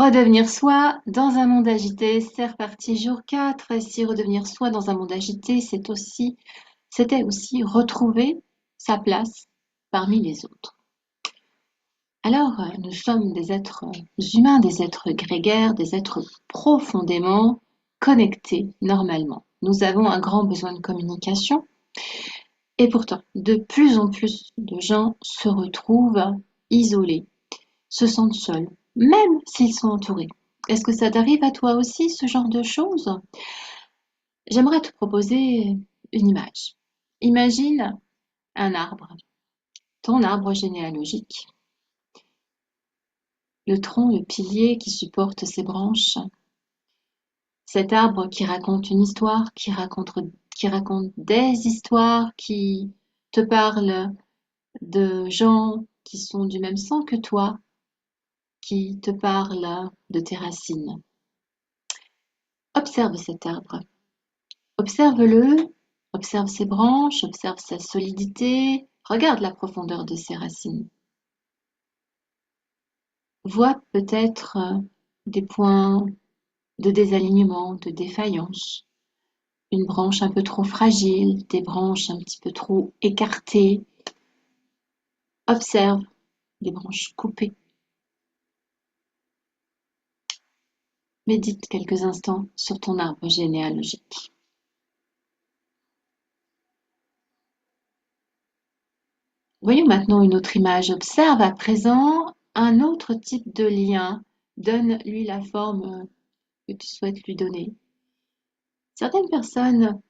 Redevenir soi dans un monde agité, c'est reparti jour 4. Et si redevenir soi dans un monde agité, c'était aussi retrouver sa place parmi les autres. Alors, nous sommes des êtres humains, des êtres grégaires, des êtres profondément connectés normalement. Nous avons un grand besoin de communication et pourtant, de plus en plus de gens se retrouvent isolés, se sentent seuls, même s'ils sont entourés. Est-ce que ça t'arrive à toi aussi, ce genre de choses? J'aimerais te proposer une image. Imagine un arbre, ton arbre généalogique, le tronc, le pilier qui supporte ses branches, cet arbre qui raconte une histoire, qui raconte des histoires, qui te parle de gens qui sont du même sang que toi, qui te parle de tes racines. Observe cet arbre. Observe-le, observe ses branches, observe sa solidité, regarde la profondeur de ses racines. Vois peut-être des points de désalignement, de défaillance, une branche un peu trop fragile, des branches un petit peu trop écartées. Observe des branches coupées. Médite quelques instants sur ton arbre généalogique. Voyons maintenant une autre image. Observe à présent un autre type de lien. Donne-lui la forme que tu souhaites lui donner. Certaines personnes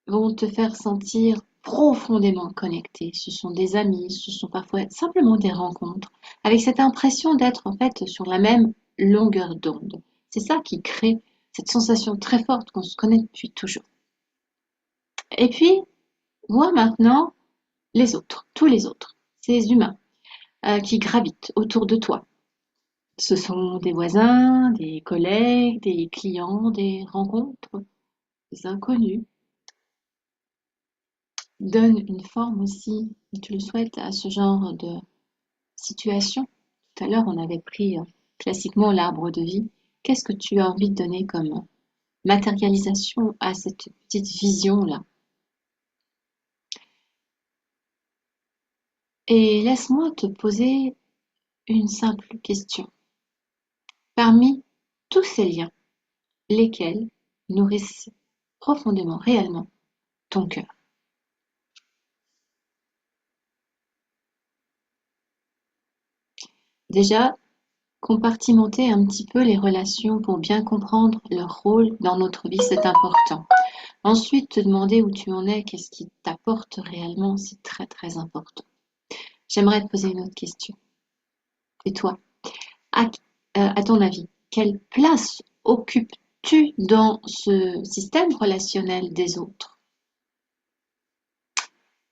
vont te faire sentir profondément connecté. Ce sont des amis, ce sont parfois simplement des rencontres, avec cette impression d'être en fait sur la même longueur d'onde. C'est ça qui crée cette sensation très forte qu'on se connaît depuis toujours. Et puis, vois maintenant les autres, tous les autres, ces humains qui gravitent autour de toi. Ce sont des voisins, des collègues, des clients, des rencontres, des inconnus. Donne une forme aussi, si tu le souhaites, à ce genre de situation. Tout à l'heure, on avait pris classiquement l'arbre de vie. Qu'est-ce que tu as envie de donner comme matérialisation à cette petite vision-là? Et laisse-moi te poser une simple question. Parmi tous ces liens, lesquels nourrissent profondément, réellement ton cœur? Déjà, compartimenter un petit peu les relations pour bien comprendre leur rôle dans notre vie, c'est important. Ensuite, te demander où tu en es, qu'est-ce qui t'apporte réellement, c'est très très important. J'aimerais te poser une autre question. Et toi, à, à ton avis, quelle place occupes-tu dans ce système relationnel des autres?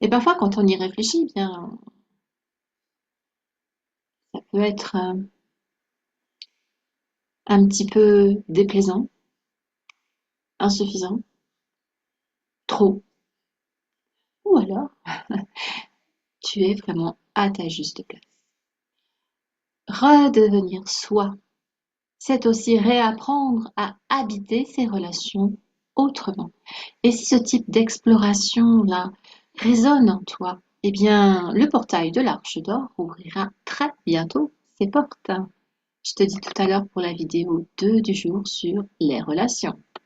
Et parfois, quand on y réfléchit, eh bien, ça peut être un petit peu déplaisant, insuffisant, trop, ou alors tu es vraiment à ta juste place. Redevenir soi, c'est aussi réapprendre à habiter ses relations autrement. Et si ce type d'exploration-là résonne en toi, eh bien, le portail de l'Arche d'Or ouvrira très bientôt ses portes. Je te dis tout à l'heure pour la vidéo 2 du jour sur les relations.